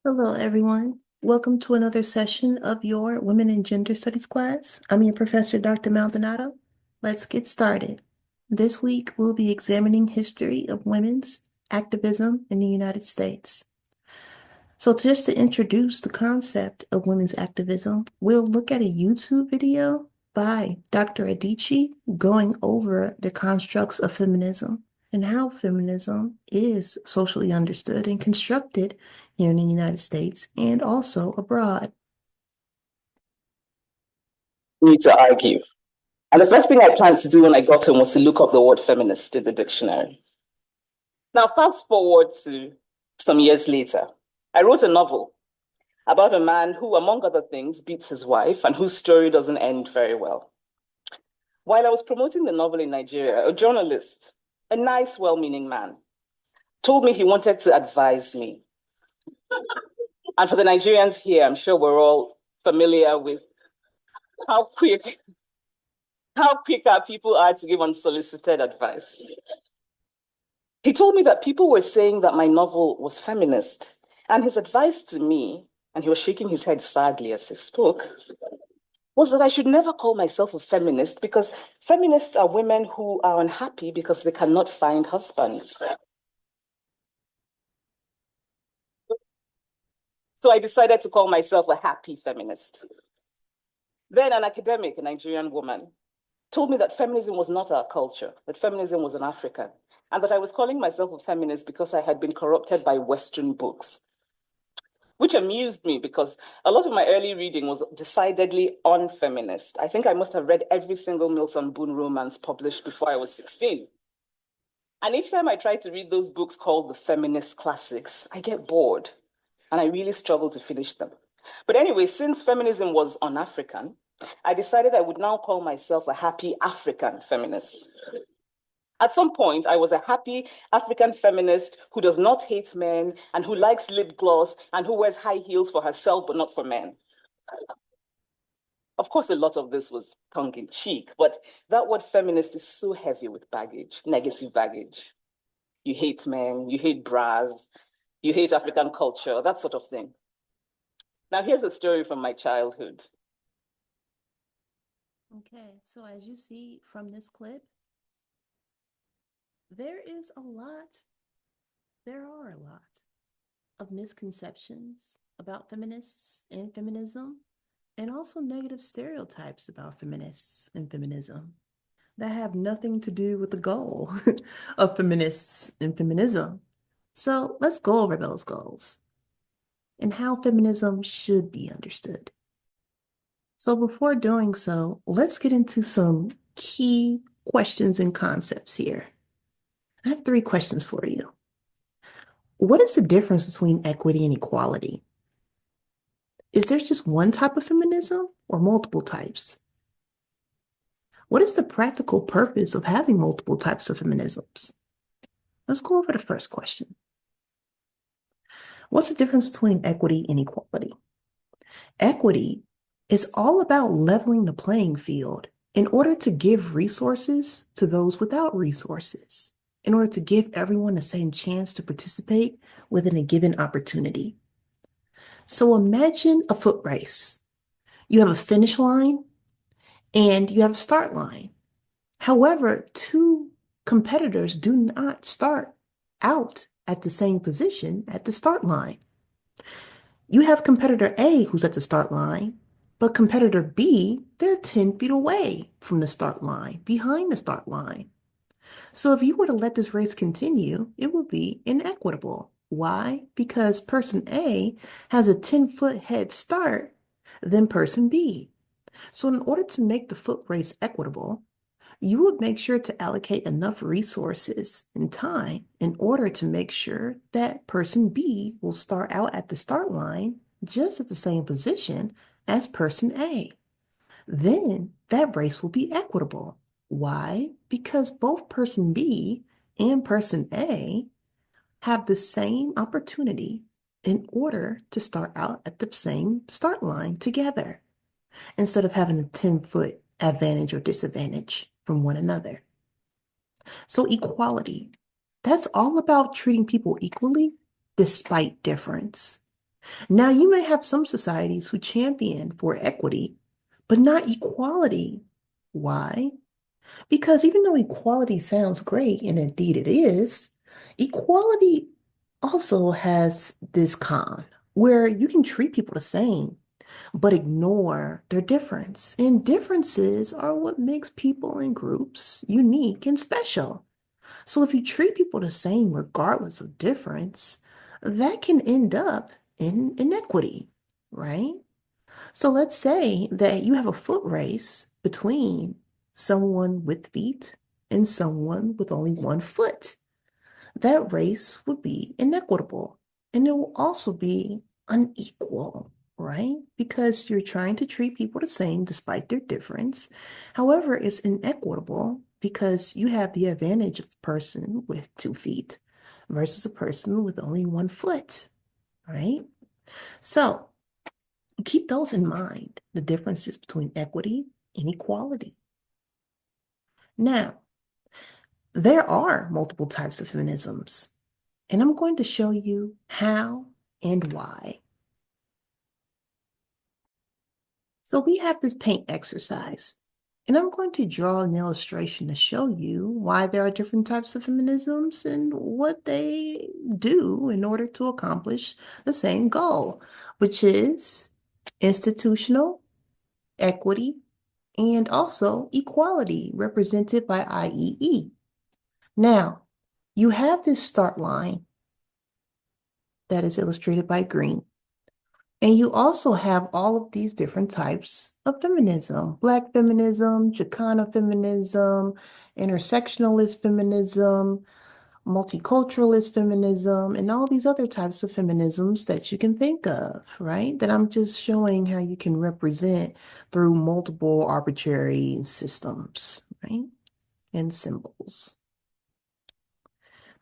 Hello, everyone. Welcome to another session of your Women and Gender Studies class. I'm your professor, Dr. Maldonado. Let's get started. This week, we'll be examining history of women's activism in the United States. So just to introduce the concept of women's activism, we'll look at a YouTube video by Dr. Adichie going over the constructs of feminism and how feminism is socially understood and constructed here in the United States and also abroad. Me to argue. And the first thing I planned to do when I got home was to look up the word feminist in the dictionary. Now, fast forward to some years later, I wrote a novel about a man who, among other things, beats his wife and whose story doesn't end very well. While I was promoting the novel in Nigeria, a journalist, a nice, well meaning man, told me he wanted to advise me. And for the Nigerians here, I'm sure we're all familiar with how quick our people are to give unsolicited advice. He told me that people were saying that my novel was feminist. And his advice to me, and he was shaking his head sadly as he spoke, was that I should never call myself a feminist because feminists are women who are unhappy because they cannot find husbands. So I decided to call myself a happy feminist. Then an academic, a Nigerian woman, told me that feminism was not our culture, that feminism was an African, and that I was calling myself a feminist because I had been corrupted by Western books, which amused me because a lot of my early reading was decidedly unfeminist. I think I must have read every single Milton Boone romance published before I was 16. And each time I try to read those books called the feminist classics, I get bored and I really struggle to finish them. But anyway, since feminism was un-African, I decided I would now call myself a happy African feminist. At some point, I was a happy African feminist who does not hate men and who likes lip gloss and who wears high heels for herself, but not for men. Of course, a lot of this was tongue in cheek, but that word feminist is so heavy with baggage, negative baggage. You hate men, you hate bras, you hate African culture, that sort of thing. Now, here's a story from my childhood. Okay, so as you see from this clip, there are a lot of misconceptions about feminists and feminism, and also negative stereotypes about feminists and feminism that have nothing to do with the goal of feminists and feminism. So let's go over those goals and how feminism should be understood. So before doing so, let's get into some key questions and concepts here. I have three questions for you. What is the difference between equity and equality? Is there just one type of feminism or multiple types? What is the practical purpose of having multiple types of feminisms? Let's go over the first question. What's the difference between equity and equality? Equity is all about leveling the playing field in order to give resources to those without resources, in order to give everyone the same chance to participate within a given opportunity. So imagine a foot race. You have a finish line and you have a start line. However, two competitors do not start out at the same position at the start line. You have competitor A who's at the start line, but competitor B, they're 10 feet away from the start line, behind the start line. So if you were to let this race continue, it would be inequitable. Why? Because person A has a 10-foot head start than person B. So in order to make the foot race equitable, you would make sure to allocate enough resources and time in order to make sure that person B will start out at the start line just at the same position as person A. Then that race will be equitable. Why? Because both person B and person A have the same opportunity in order to start out at the same start line together, instead of having a 10-foot advantage or disadvantage from one another. So equality, that's all about treating people equally despite difference. Now, you may have some societies who champion for equity, but not equality. Why? Because even though equality sounds great, and indeed it is, equality also has this con where you can treat people the same, but ignore their difference. And differences are what makes people and groups unique and special. So if you treat people the same regardless of difference, that can end up in inequity, right? So let's say that you have a foot race between someone with feet and someone with only one foot. That race would be inequitable and it will also be unequal, right? Because you're trying to treat people the same despite their difference. However, it's inequitable because you have the advantage of a person with 2 feet versus a person with only 1 foot, right? So keep those in mind, the differences between equity and equality. Now, there are multiple types of feminisms, and I'm going to show you how and why. So we have this paint exercise, and I'm going to draw an illustration to show you why there are different types of feminisms and what they do in order to accomplish the same goal, which is institutional equity and also equality represented by IEE. Now, you have this start line that is illustrated by green. And you also have all of these different types of feminism: Black feminism, Chicana feminism, intersectionalist feminism, multiculturalist feminism, and all these other types of feminisms that you can think of, right? That I'm just showing how you can represent through multiple arbitrary systems, right? And symbols.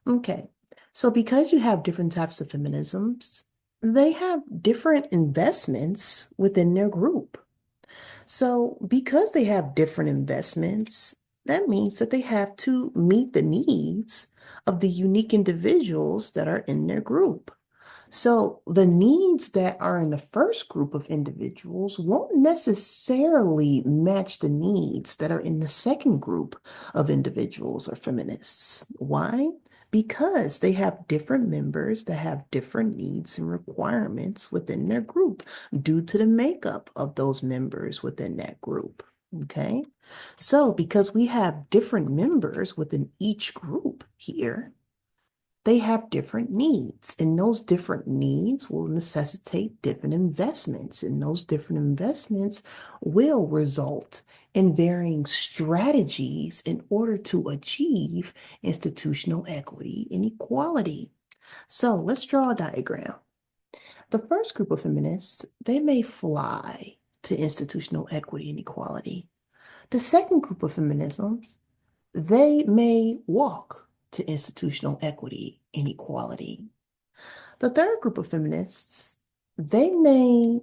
Okay, so because you have different types of feminisms, they have different investments within their group. So because they have different investments, that means that they have to meet the needs of the unique individuals that are in their group. So the needs that are in the first group of individuals won't necessarily match the needs that are in the second group of individuals or feminists. Why? Because they have different members that have different needs and requirements within their group due to the makeup of those members within that group. Okay. So because we have different members within each group here, they have different needs, and those different needs will necessitate different investments, and those different investments will result in varying strategies in order to achieve institutional equity and equality. So let's draw a diagram. The first group of feminists, they may fly to institutional equity and equality. The second group of feminisms, they may walk to institutional equity and equality. The third group of feminists, they may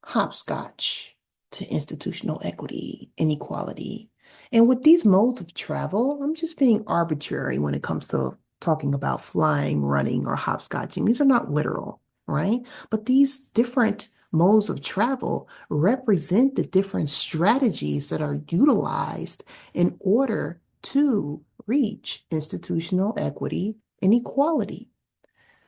hopscotch to institutional equity and equality. And with these modes of travel, I'm just being arbitrary when it comes to talking about flying, running, or hopscotching. These are not literal, right? But these different modes of travel represent the different strategies that are utilized in order to reach institutional equity and equality.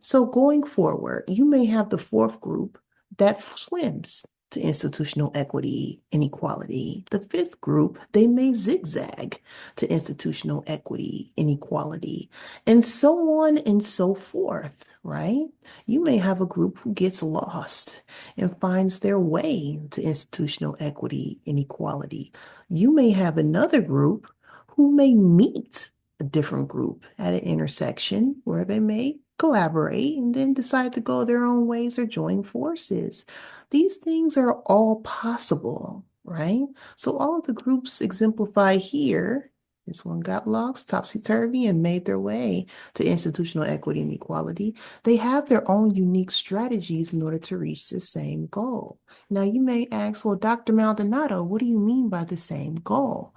So going forward, you may have the fourth group that swims to institutional equity and equality. The fifth group, they may zigzag to institutional equity and equality, and so on and so forth, right? You may have a group who gets lost and finds their way to institutional equity and equality. You may have another group who may meet a different group at an intersection where they may collaborate and then decide to go their own ways or join forces. These things are all possible, right? So all of the groups exemplified here, this one got lost topsy-turvy and made their way to institutional equity and equality. They have their own unique strategies in order to reach the same goal. Now you may ask, well, Dr. Maldonado, what do you mean by the same goal?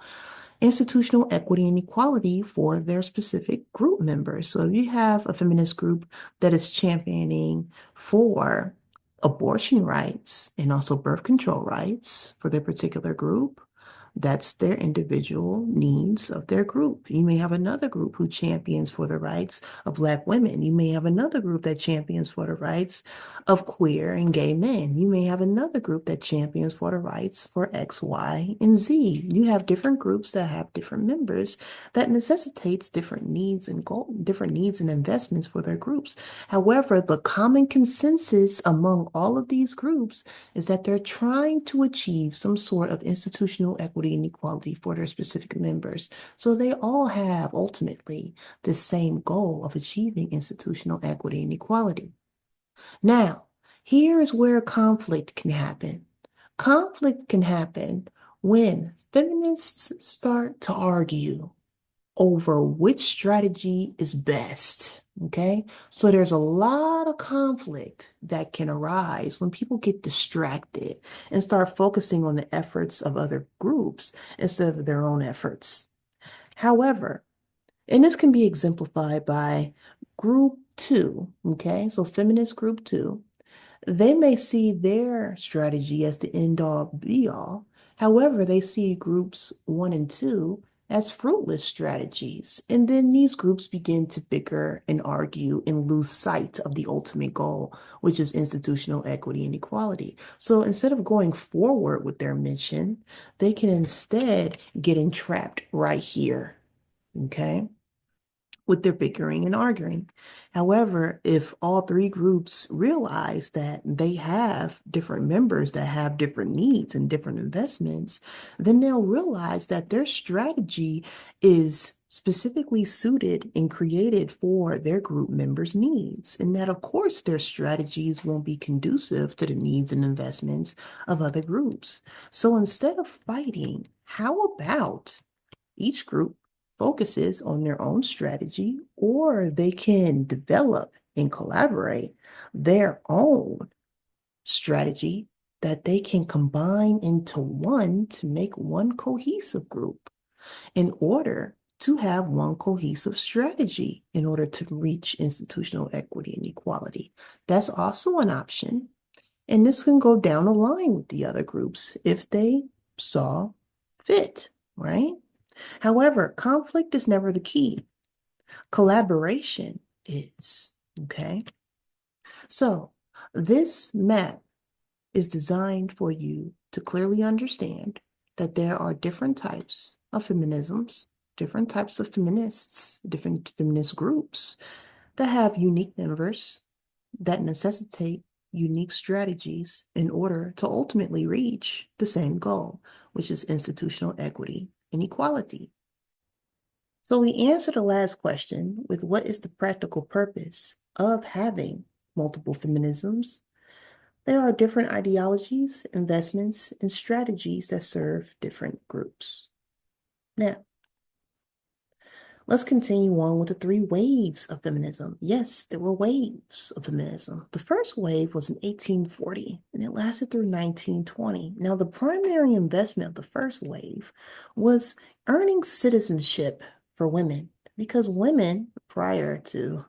Institutional equity and equality for their specific group members. So if you have a feminist group that is championing for abortion rights and also birth control rights for their particular group. That's their individual needs of their group. You may have another group who champions for the rights of Black women. You may have another group that champions for the rights of queer and gay men. You may have another group that champions for the rights for X, Y, and Z. You have different groups that have different members that necessitates different needs and investments for their groups. However, the common consensus among all of these groups is that they're trying to achieve some sort of institutional equity and equality for their specific members. So they all have ultimately the same goal of achieving institutional equity and equality. Now, here is where conflict can happen. Conflict can happen when feminists start to argue over which strategy is best. Okay, so there's a lot of conflict that can arise when people get distracted and start focusing on the efforts of other groups instead of their own efforts. However, and this can be exemplified by group two, okay, so feminist group two. They may see their strategy as the end all be all. However, they see groups one and two as fruitless strategies. And then these groups begin to bicker and argue and lose sight of the ultimate goal, which is institutional equity and equality. So instead of going forward with their mission, they can instead get entrapped right here. Okay, with their bickering and arguing. However, if all three groups realize that they have different members that have different needs and different investments, then they'll realize that their strategy is specifically suited and created for their group members' needs. And that, of course, their strategies won't be conducive to the needs and investments of other groups. So instead of fighting, how about each group focuses on their own strategy, or they can develop and collaborate their own strategy that they can combine into one to make one cohesive group in order to have one cohesive strategy in order to reach institutional equity and equality. That's also an option. And this can go down the line with the other groups if they saw fit, right? However, conflict is never the key. Collaboration is, okay? So this map is designed for you to clearly understand that there are different types of feminisms, different types of feminists, different feminist groups that have unique members that necessitate unique strategies in order to ultimately reach the same goal, which is institutional equity and equality. So we answered the last question with what is the practical purpose of having multiple feminisms? There are different ideologies, investments, and strategies that serve different groups. Now, let's continue on with the three waves of feminism. Yes, there were waves of feminism. The first wave was in 1840, and it lasted through 1920. Now, the primary investment of the first wave was earning citizenship for women, because women, prior to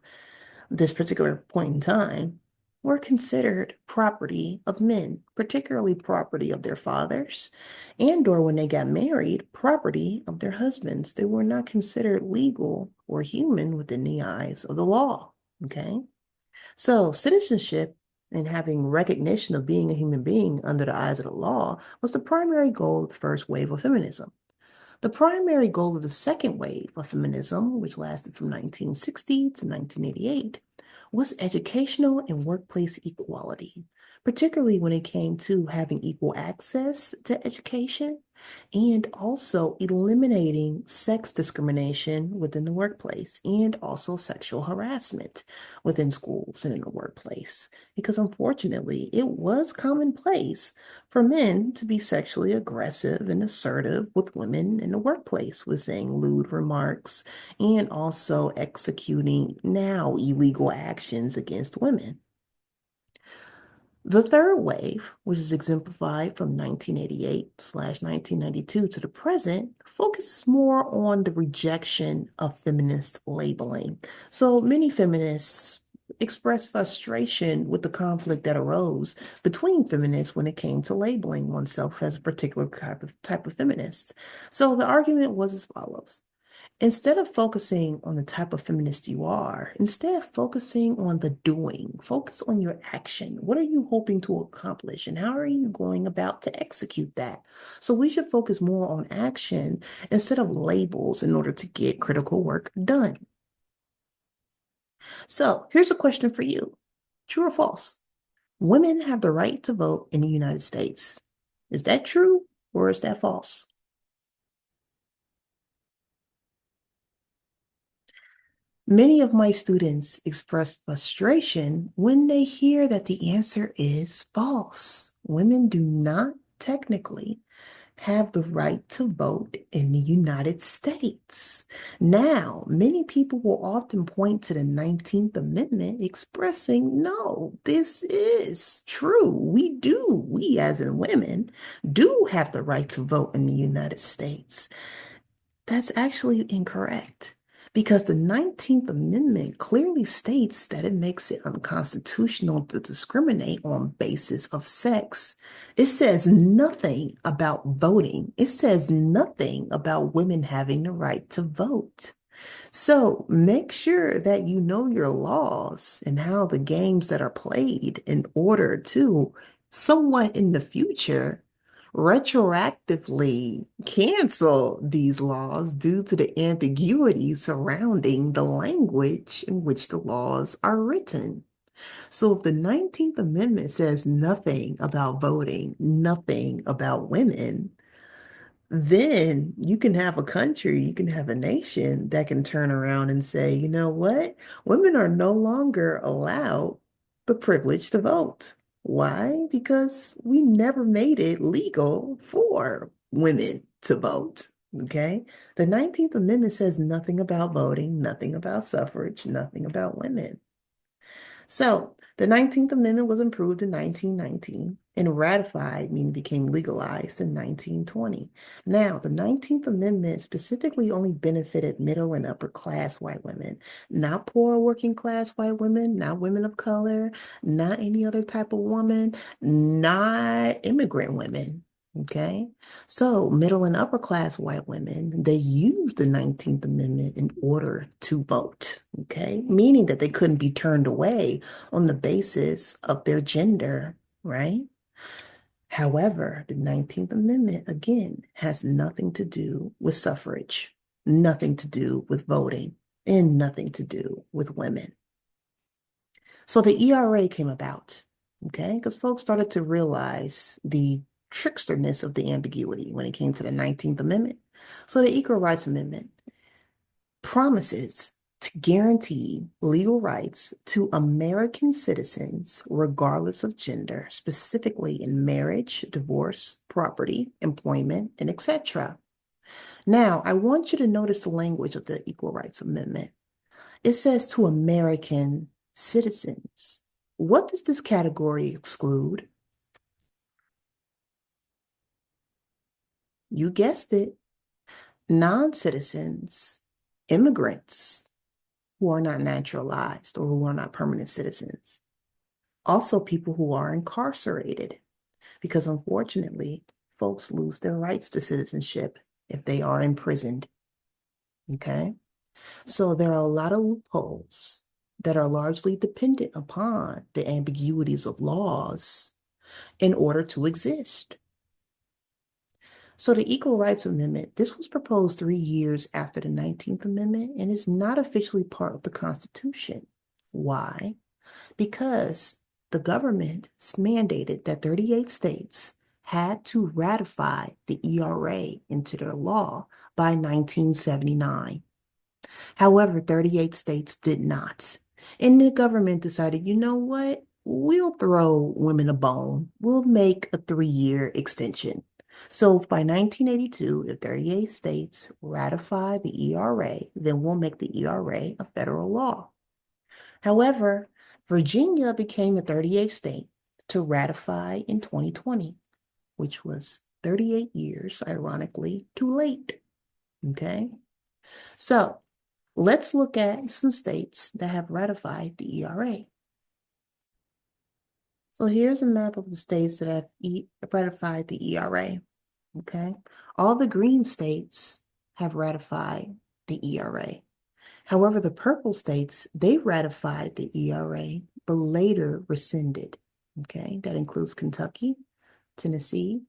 this particular point in time, were considered property of men, particularly property of their fathers, and or when they got married, property of their husbands. They were not considered legal or human within the eyes of the law. Okay. So citizenship and having recognition of being a human being under the eyes of the law was the primary goal of the first wave of feminism. The primary goal of the second wave of feminism, which lasted from 1960 to 1988, was educational and workplace equality, particularly when it came to having equal access to education and also eliminating sex discrimination within the workplace and also sexual harassment within schools and in the workplace. Because unfortunately, it was commonplace for men to be sexually aggressive and assertive with women in the workplace, with saying lewd remarks and also executing now illegal actions against women. The third wave, which is exemplified from 1988/1992 to the present, focuses more on the rejection of feminist labeling. So many feminists expressed frustration with the conflict that arose between feminists when it came to labeling oneself as a particular type of feminist. So the argument was as follows. Instead of focusing on the type of feminist you are, instead focusing on the doing, focus on your action. What are you hoping to accomplish and how are you going about to execute that? So we should focus more on action instead of labels in order to get critical work done. So here's a question for you. True or false? Women have the right to vote in the United States. Is that true or is that false? Many of my students express frustration when they hear that the answer is false. Women do not technically have the right to vote in the United States. Now, many people will often point to the 19th Amendment expressing, no, this is true. We as in women, do have the right to vote in the United States. That's actually incorrect because the 19th Amendment clearly states that it makes it unconstitutional to discriminate on basis of sex. It says nothing about voting. It says nothing about women having the right to vote. So make sure that you know your laws and how the games that are played in order to somewhat in the future retroactively cancel these laws due to the ambiguity surrounding the language in which the laws are written. So if the 19th Amendment says nothing about voting, nothing about women, then you can have a country, you can have a nation that can turn around and say, you know what? Women are no longer allowed the privilege to vote. Why? Because we never made it legal for women to vote. Okay. The 19th Amendment says nothing about voting, nothing about suffrage, nothing about women. So the 19th Amendment was improved in 1919 and ratified, meaning became legalized in 1920. Now, the 19th Amendment specifically only benefited middle and upper class white women, not poor working class white women, not women of color, not any other type of woman, not immigrant women. Okay. So middle and upper class white women, they used the 19th Amendment in order to vote. Okay. Meaning that they couldn't be turned away on the basis of their gender, right? However, the 19th Amendment, again, has nothing to do with suffrage, nothing to do with voting, and nothing to do with women. So the ERA came about, okay, because folks started to realize the tricksterness of the ambiguity when it came to the 19th Amendment. So the Equal Rights Amendment promises to guarantee legal rights to American citizens, regardless of gender, specifically in marriage, divorce, property, employment, and etc. Now, I want you to notice the language of the Equal Rights Amendment. It says to American citizens. What does this category exclude? You guessed it, non-citizens, immigrants who are not naturalized or who are not permanent citizens. Also, people who are incarcerated, because unfortunately, folks lose their rights to citizenship if they are imprisoned. Okay? So there are a lot of loopholes that are largely dependent upon the ambiguities of laws in order to exist. So the Equal Rights Amendment, this was proposed 3 years after the 19th Amendment and is not officially part of the Constitution. Why? Because the government mandated that 38 states had to ratify the ERA into their law by 1979. However, 38 states did not. And the government decided, you know what? We'll throw women a bone. We'll make a 3-year extension. So by 1982, if 38 states ratify the ERA, then we'll make the ERA a federal law. However, Virginia became the 38th state to ratify in 2020, which was 38 years, ironically, too late. Okay. So let's look at some states that have ratified the ERA. So here's a map of the states that have ratified the ERA. Okay. All the green states have ratified the ERA. However, the purple states, they ratified the ERA, but later rescinded. Okay. That includes Kentucky, Tennessee,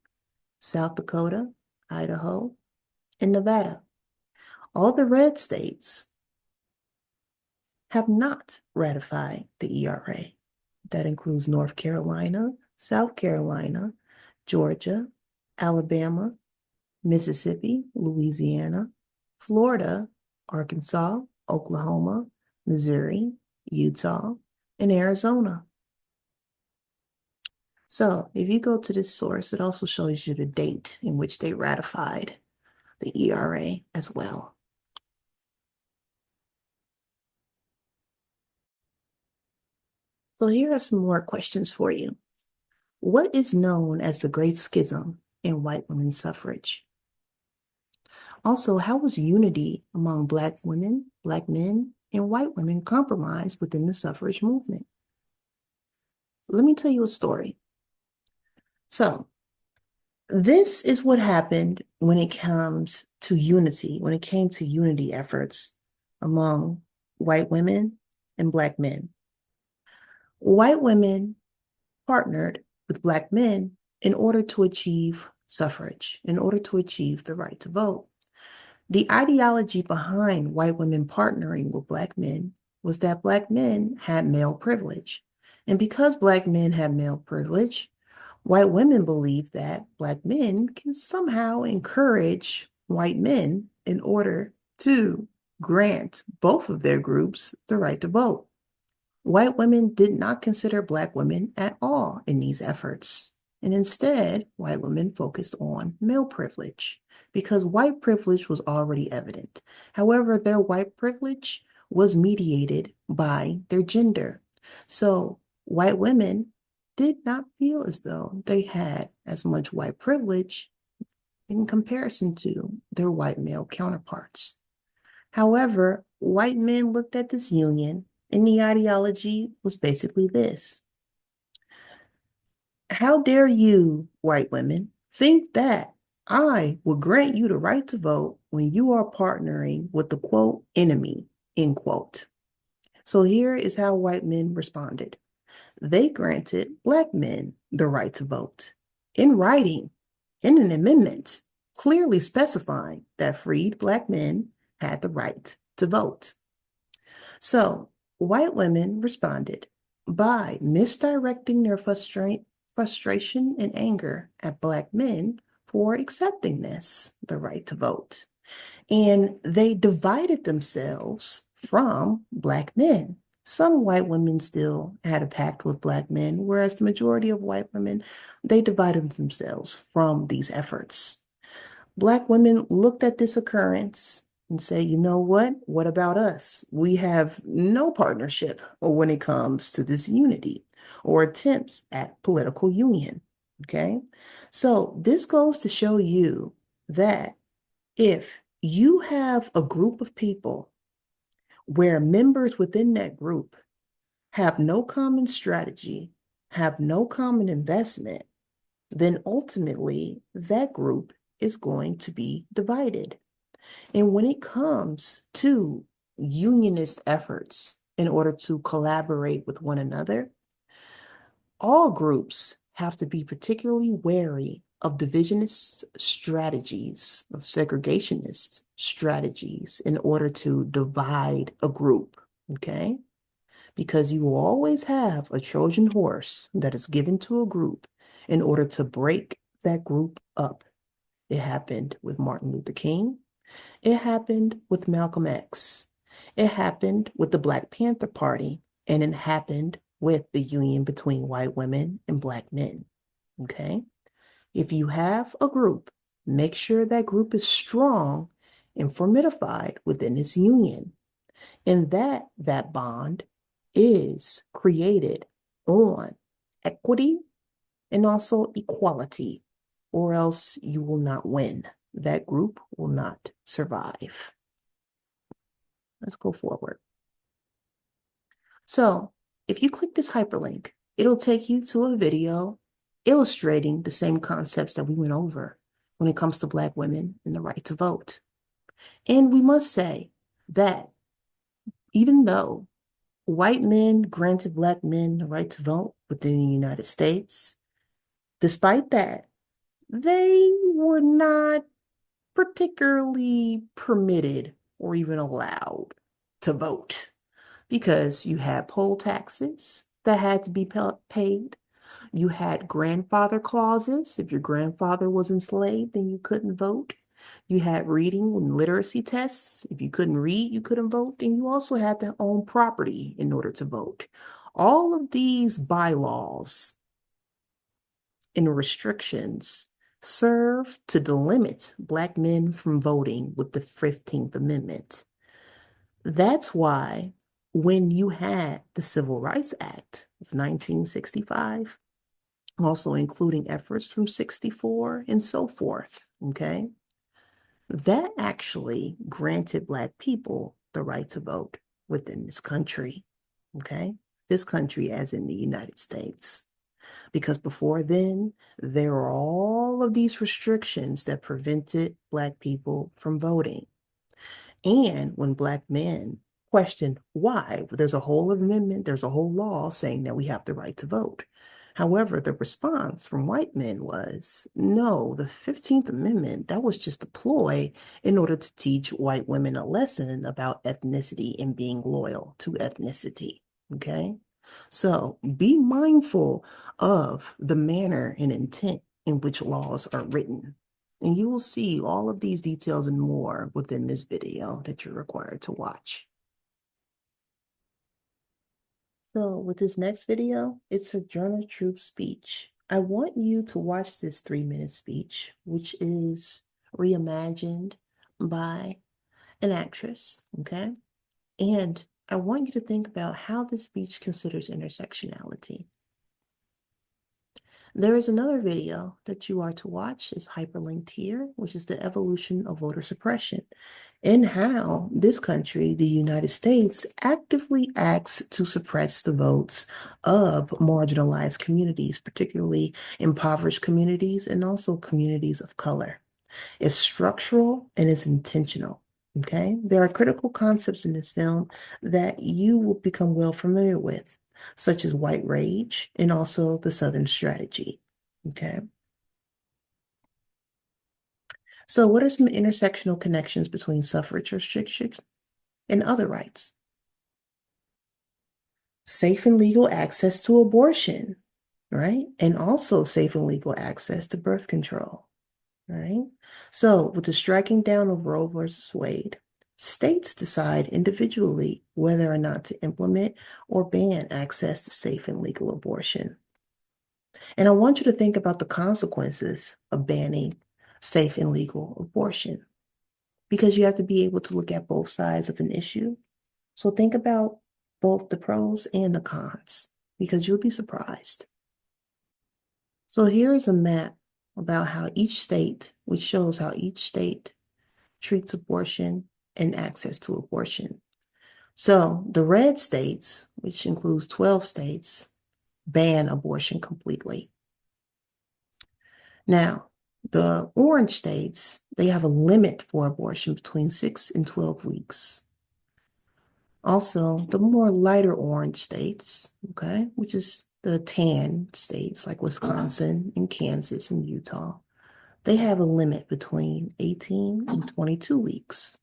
South Dakota, Idaho, and Nevada. All the red states have not ratified the ERA. That includes North Carolina, South Carolina, Georgia, Alabama, Mississippi, Louisiana, Florida, Arkansas, Oklahoma, Missouri, Utah, and Arizona. So if you go to this source, it also shows you the date in which they ratified the ERA as well. So here are some more questions for you. What is known as the Great Schism in white women's suffrage? Also, how was unity among Black women, Black men, and white women compromised within the suffrage movement? Let me tell you a story. So, this is what happened when it comes to unity, when it came to unity efforts among white women and Black men. White women partnered with Black men in order to achieve suffrage, in order to achieve the right to vote. The ideology behind white women partnering with Black men was that Black men had male privilege. And because Black men had male privilege, white women believed that Black men can somehow encourage white men in order to grant both of their groups the right to vote. White women did not consider Black women at all in these efforts. And instead, white women focused on male privilege because white privilege was already evident. However, their white privilege was mediated by their gender. So white women did not feel as though they had as much white privilege in comparison to their white male counterparts. However, white men looked at this union, and the ideology was basically this: how dare you, white women, think that I will grant you the right to vote when you are partnering with the quote enemy, end quote. So here is how white men responded. They granted Black men the right to vote in writing, in an amendment, clearly specifying that freed Black men had the right to vote. So white women responded by misdirecting their frustration and anger at Black men for accepting this, the right to vote. And they divided themselves from Black men. Some white women still had a pact with Black men, whereas the majority of white women, they divided themselves from these efforts. Black women looked at this occurrence and say, you know what? What about us? We have no partnership when it comes to this unity or attempts at political union. Okay. So this goes to show you that if you have a group of people where members within that group have no common strategy, have no common investment, then ultimately that group is going to be divided. And when it comes to unionist efforts in order to collaborate with one another, all groups have to be particularly wary of divisionist strategies, of segregationist strategies in order to divide a group, okay? Because you will always have a Trojan horse that is given to a group in order to break that group up. It happened with Martin Luther King. It happened with Malcolm X. It happened with the Black Panther Party, and it happened with the union between white women and Black men. Okay? If you have a group, make sure that group is strong and fortified within its union, and that bond is created on equity and also equality, or else you will not win. That group will not survive. Let's go forward. So if you click this hyperlink, It'll take you to a video illustrating the same concepts that we went over when it comes to Black women and the right to vote. And we must say that even though white men granted Black men the right to vote within the United States, despite that, they were not particularly permitted or even allowed to vote because you had poll taxes that had to be paid. You had grandfather clauses. If your grandfather was enslaved, then you couldn't vote. You had reading and literacy tests. If you couldn't read, you couldn't vote. And you also had to own property in order to vote. All of these bylaws and restrictions serve to delimit Black men from voting with the 15th Amendment. That's why when you had the Civil Rights Act of 1965, also including efforts from 64 and so forth, okay, that actually granted Black people the right to vote within this country, okay? This country, as in the United States. Because before then, there were all of these restrictions that prevented Black people from voting. And when Black men questioned why, there's a whole amendment, there's a whole law saying that we have the right to vote. However, the response from white men was, no, the 15th Amendment, that was just a ploy in order to teach white women a lesson about ethnicity and being loyal to ethnicity. Okay? So be mindful of the manner and intent in which laws are written. And you will see all of these details and more within this video that you're required to watch. So with this next video, it's Sojourner Truth's speech. I want you to watch this 3-minute speech, which is reimagined by an actress, okay? And I want you to think about how this speech considers intersectionality. There is another video that you are to watch, is hyperlinked here, which is the evolution of voter suppression and how this country, the United States, actively acts to suppress the votes of marginalized communities, particularly impoverished communities and also communities of color. It's structural and it's intentional. Okay, there are critical concepts in this film that you will become well familiar with, such as white rage and also the Southern strategy. Okay, so what are some intersectional connections between suffrage restrictions and other rights? Safe and legal access to abortion, right? And also safe and legal access to birth control, right? So with the striking down of Roe versus Wade, states decide individually whether or not to implement or ban access to safe and legal abortion. And I want you to think about the consequences of banning safe and legal abortion because you have to be able to look at both sides of an issue. So think about both the pros and the cons because you'll be surprised. So here's a map about how each state, which shows how each state treats abortion and access to abortion. So the red states, which includes 12 states, ban abortion completely. Now, the orange states, they have a limit for abortion between 6 and 12 weeks. Also, the more lighter orange states, okay, which is the tan states like Wisconsin and Kansas and Utah, they have a limit between 18 and 22 weeks.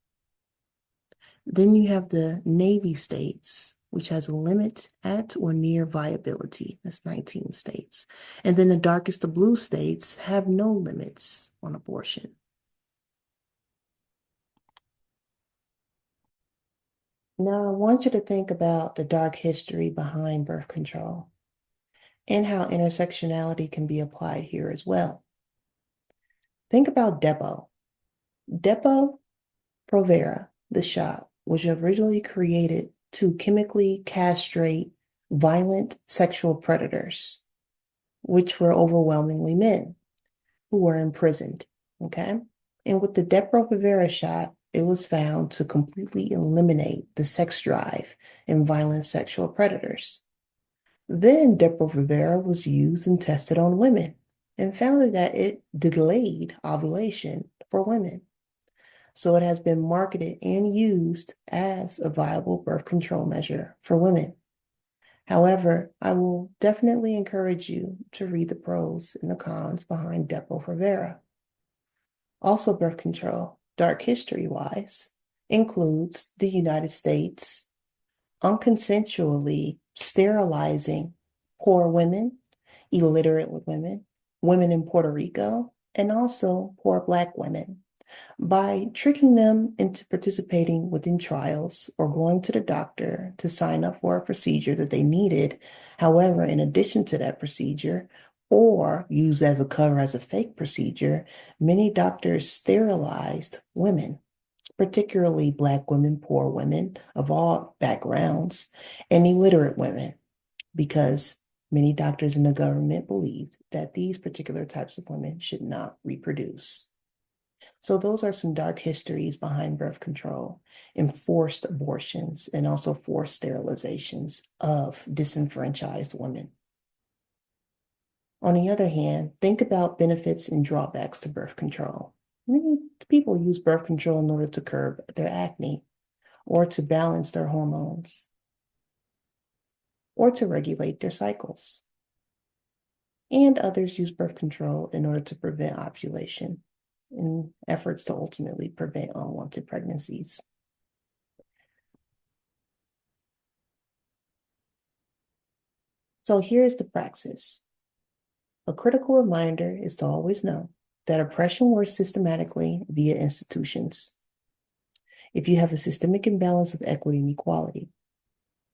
Then you have the navy states, which has a limit at or near viability. That's 19 states. And then the darkest of blue states have no limits on abortion. Now, I want you to think about the dark history behind birth control and how intersectionality can be applied here as well. Think about Depo. Depo Provera, the shot, was originally created to chemically castrate violent sexual predators, which were overwhelmingly men who were imprisoned. Okay. And with the Depo-Provera shot, it was found to completely eliminate the sex drive in violent sexual predators. Then Depo-Provera was used and tested on women and found that it delayed ovulation for women. So it has been marketed and used as a viable birth control measure for women. However, I will definitely encourage you to read the pros and the cons behind Depo-Provera. Also, birth control, dark history-wise, includes the United States unconsensually sterilizing poor women, illiterate women, women in Puerto Rico, and also poor Black women by tricking them into participating within trials or going to the doctor to sign up for a procedure that they needed. However, in addition to that procedure, or used as a cover as a fake procedure, many doctors sterilized women, particularly Black women, poor women of all backgrounds, and illiterate women, because many doctors in the government believed that these particular types of women should not reproduce. So those are some dark histories behind birth control and forced abortions and also forced sterilizations of disenfranchised women. On the other hand, think about benefits and drawbacks to birth control. Many people use birth control in order to curb their acne or to balance their hormones or to regulate their cycles. And others use birth control in order to prevent ovulation in efforts to ultimately prevent unwanted pregnancies. So here's the praxis. A critical reminder is to always know that oppression works systematically via institutions. If you have a systemic imbalance of equity and equality,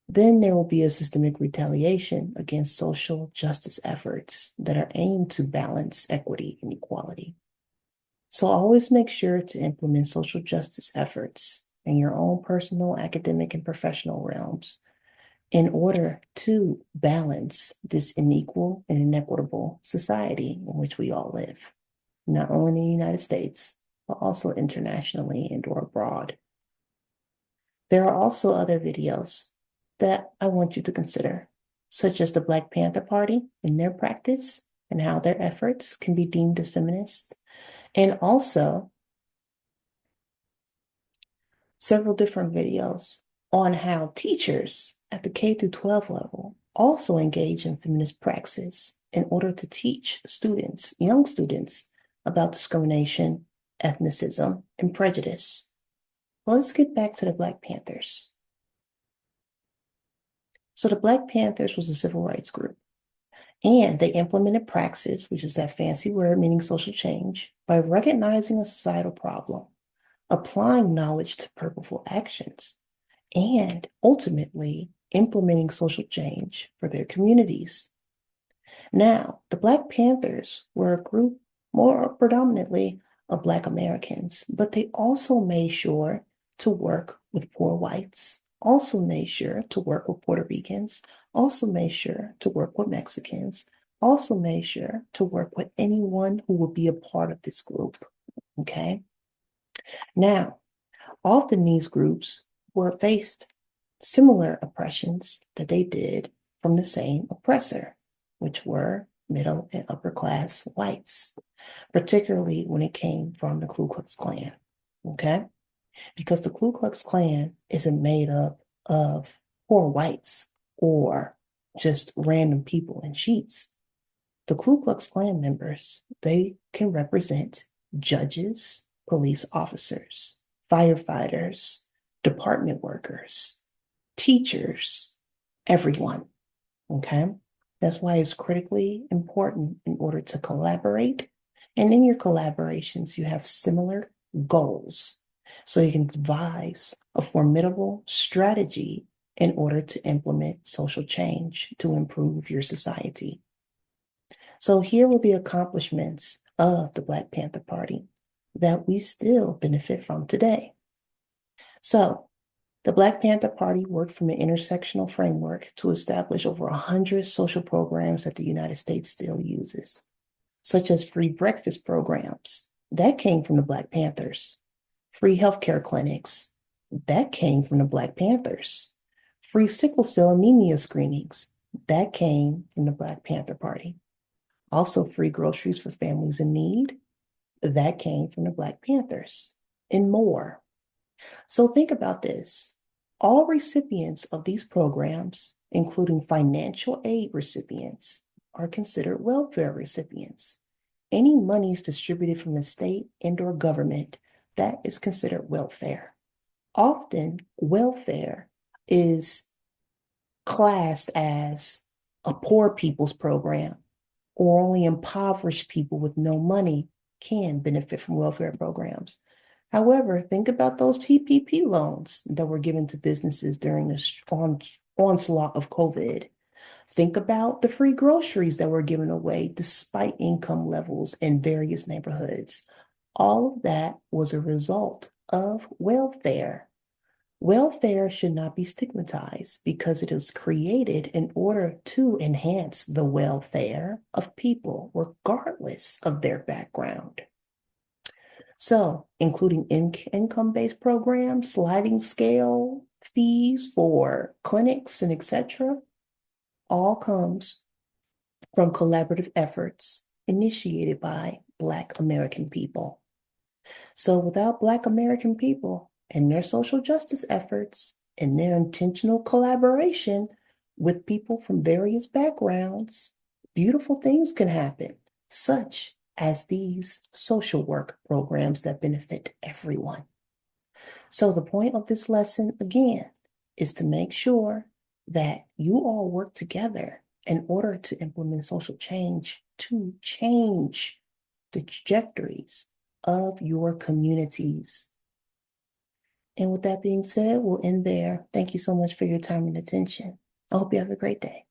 then there will be a systemic retaliation against social justice efforts that are aimed to balance equity and equality. So always make sure to implement social justice efforts in your own personal, academic, and professional realms in order to balance this unequal and inequitable society in which we all live, not only in the United States, but also internationally and or abroad. There are also other videos that I want you to consider, such as the Black Panther Party and their practice and how their efforts can be deemed as feminist, and also several different videos on how teachers at the K through 12 level also engage in feminist praxis in order to teach students, young students, about discrimination, ethnicism, and prejudice. Let's get back to the Black Panthers. So the Black Panthers was a civil rights group, and they implemented praxis, which is that fancy word meaning social change, by recognizing a societal problem, applying knowledge to purposeful actions, and ultimately implementing social change for their communities. Now, the Black Panthers were a group more predominantly of Black Americans, but they also made sure to work with poor whites, also made sure to work with Puerto Ricans, also made sure to work with Mexicans, also made sure to work with anyone who would be a part of this group. Okay. Now, often these groups were faced similar oppressions that they did from the same oppressor, which were middle and upper class whites, particularly when it came from the Ku Klux Klan. Okay? Because the Ku Klux Klan isn't made up of poor whites or just random people in sheets. The Ku Klux Klan members, they can represent judges, police officers, firefighters, department workers, teachers, everyone, okay? That's why it's critically important in order to collaborate. And in your collaborations, you have similar goals. So you can devise a formidable strategy in order to implement social change to improve your society. So here were the accomplishments of the Black Panther Party that we still benefit from today. So the Black Panther Party worked from an intersectional framework to establish over 100 social programs that the United States still uses, such as free breakfast programs. That came from the Black Panthers. Free healthcare clinics. That came from the Black Panthers. Free sickle cell anemia screenings. That came from the Black Panther Party. Also, free groceries for families in need. That came from the Black Panthers, and more. So think about this. All recipients of these programs, including financial aid recipients, are considered welfare recipients. Any monies distributed from the state and or government, that is considered welfare. Often, welfare is classed as a poor people's program, or only impoverished people with no money can benefit from welfare programs. However, think about those PPP loans that were given to businesses during this onslaught of COVID. Think about the free groceries that were given away despite income levels in various neighborhoods. All of that was a result of welfare. Welfare should not be stigmatized because it was created in order to enhance the welfare of people, regardless of their background. So, including income-based programs, sliding scale fees for clinics, and etc., all comes from collaborative efforts initiated by Black American people. So without Black American people and their social justice efforts and their intentional collaboration with people from various backgrounds, beautiful things can happen, such as these social work programs that benefit everyone. So the point of this lesson, again, is to make sure that you all work together in order to implement social change to change the trajectories of your communities. And with that being said, we'll end there. Thank you so much for your time and attention. I hope you have a great day.